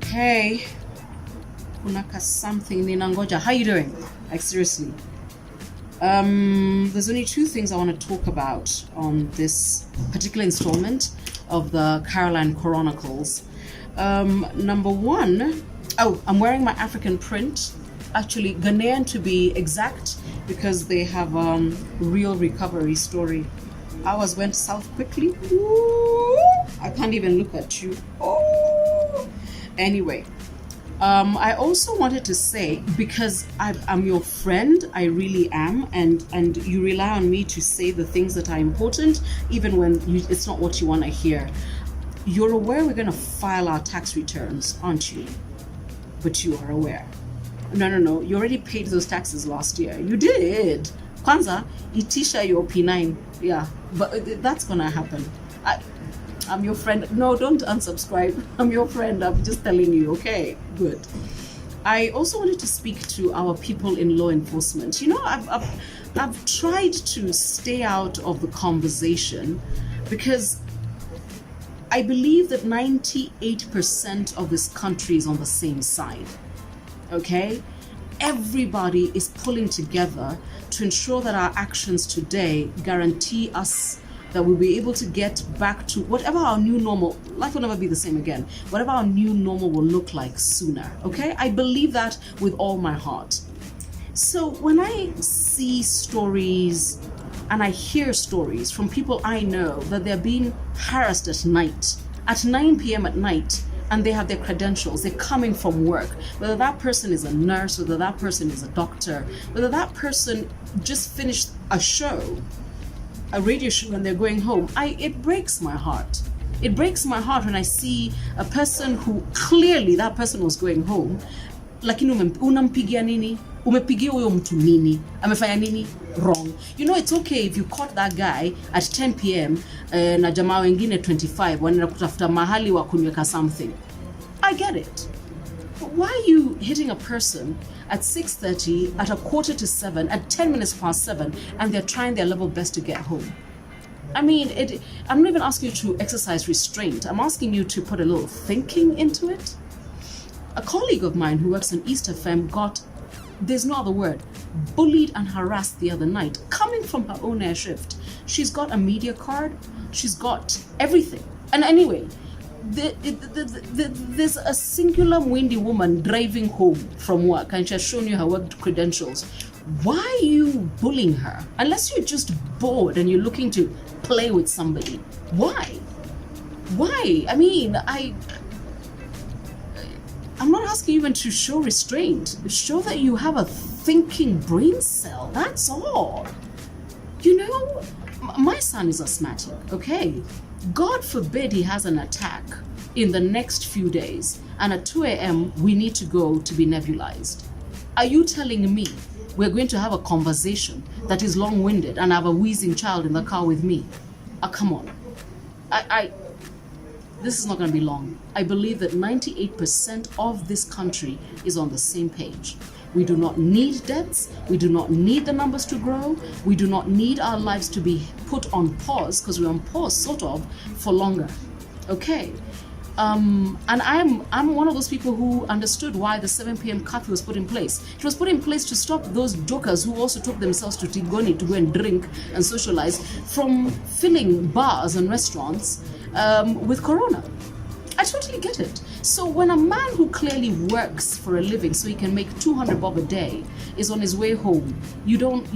Hey, kunaka something ninangoja. How you doing? Like seriously. There's only two things I want to talk about on this particular installment of the Caroline Chronicles. Number one, I'm wearing my African print, actually Ghanaian to be exact, because they have real recovery story. Ours went south quickly. Ooh, I can't even look at you. Oh. Anyway, I also wanted to say, because I'm your friend, I really am, and you rely on me to say the things that are important, even when it's not what you want to hear. You're aware we're going to file our tax returns, aren't you? But you are aware. No. You already paid those taxes last year. You did. Kwanza, itisha your P9. Yeah, but that's going to happen. I'm your friend. No, don't unsubscribe. I'm your friend. I'm just telling you. Okay, good. I also wanted to speak to our people in law enforcement. You know, I've tried to stay out of the conversation because I believe that 98% of this country is on the same side. Okay? Everybody is pulling together to ensure that our actions today guarantee us that we'll be able to get back to whatever our new normal, life will never be the same again, whatever our new normal will look like sooner, okay? I believe that with all my heart. So when I see stories and I hear stories from people I know that they're being harassed at night, at 9 p.m. at night, and they have their credentials, they're coming from work, whether that person is a nurse, whether that person is a doctor, whether that person just finished a radio show and they're going home, it breaks my heart. It breaks my heart when I see a person who clearly that person was going home, lakini unampigia nini? Umepigia huyo mtu nini? Amefanya nini wrong? You know, it's okay if you caught that guy at 10 p.m. Na jamaa wengine 25 wanaenda kutafuta mahali wa kunyweka something. I get it. But why are you hitting a person at 6:30, at 6:45, at 10 minutes past 7, and they're trying their level best to get home? I mean, I'm not even asking you to exercise restraint. I'm asking you to put a little thinking into it. A colleague of mine who works in East FM got, there's no other word, bullied and harassed the other night, coming from her own air shift. She's got a media card. She's got everything. And anyway, there's a singular windy woman driving home from work and she has shown you her work credentials. Why are you bullying her? Unless you're just bored and you're looking to play with somebody. Why? I mean, I'm not asking you even to show restraint. Show that you have a thinking brain cell. That's all. You know, my son is asthmatic, okay? God forbid he has an attack in the next few days, and at 2 a.m. we need to go to be nebulized. Are you telling me we're going to have a conversation that is long-winded and have a wheezing child in the car with me? Come on. This is not going to be long. I believe that 98% of this country is on the same page. We do not need deaths. We do not need the numbers to grow. We do not need our lives to be put on pause, because we're on pause sort of for longer. Okay. And I'm one of those people who understood why the 7 p.m. curfew was put in place. It was put in place to stop those jokers who also took themselves to Tigoni to go and drink and socialize from filling bars and restaurants with corona. I totally get it. So when a man who clearly works for a living so he can make 200 bob a day is on his way home, you don't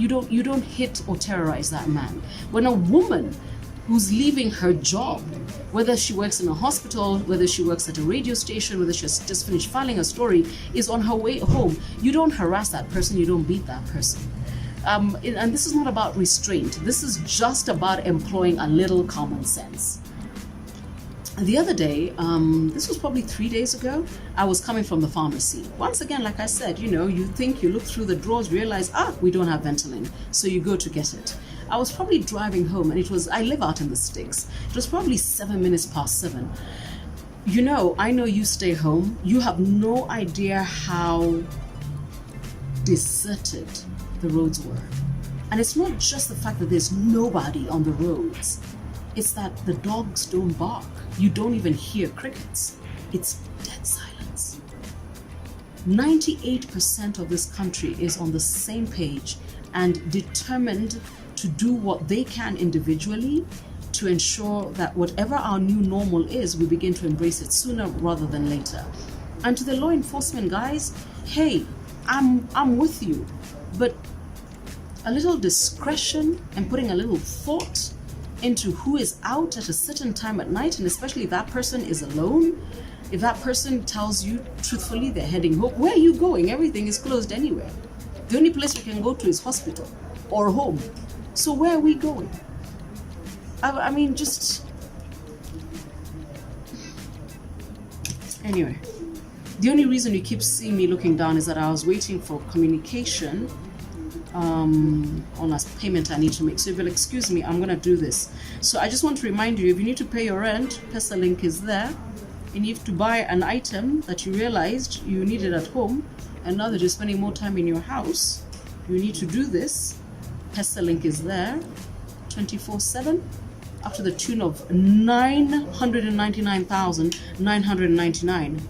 hit or terrorize that man. When a woman who's leaving her job, whether she works in a hospital, whether she works at a radio station, whether she's just finished filing a story, is on her way home, you don't harass that person, you don't beat that person. And this is not about restraint. This is just about employing a little common sense. The other day, this was probably 3 days ago, I was coming from the pharmacy. Once again, like I said, you know, you look through the drawers, realize, we don't have Ventolin. So you go to get it. I was probably driving home and I live out in the sticks. It was probably 7 minutes past 7. You know, I know you stay home. You have no idea how deserted the roads were. And it's not just the fact that there's nobody on the roads. It's that the dogs don't bark. you don't even hear crickets. It's dead silence. 98% of this country is on the same page and determined to do what they can individually to ensure that whatever our new normal is, we begin to embrace it sooner rather than later. And to the law enforcement guys, hey, I'm with you, but a little discretion and putting a little thought into who is out at a certain time at night, and especially if that person is alone, if that person tells you truthfully they're heading home, where are you going? Everything is closed anywhere. The only place we can go to is hospital or home. So where are we going? I mean, just... Anyway, the only reason you keep seeing me looking down is that I was waiting for communication on a payment I need to make. So if you'll excuse me, I'm gonna do this. So I just want to remind you, if you need to pay your rent, PESA link is there. And you have to buy an item that you realized you needed at home, and now that you're spending more time in your house, you need to do this. PESA link is there 24/7, up to the tune of 999,999.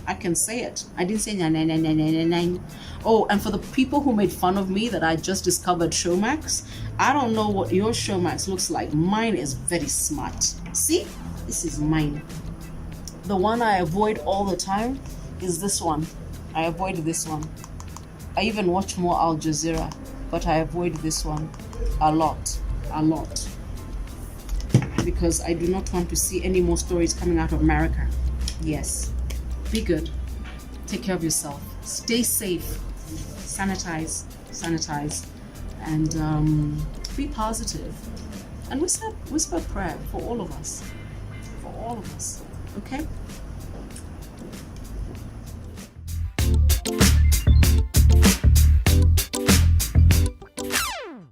I can say it. I didn't say 999. Oh, and for the people who made fun of me that I just discovered Showmax, I don't know what your Showmax looks like. Mine is very smart. See? This is mine. The one I avoid all the time is this one. I avoid this one. I even watch more Al Jazeera, but I avoid this one a lot. Because I do not want to see any more stories coming out of America. Yes. Be good. Take care of yourself. Stay safe. Sanitize, and be positive. And whisper prayer for all of us. Okay?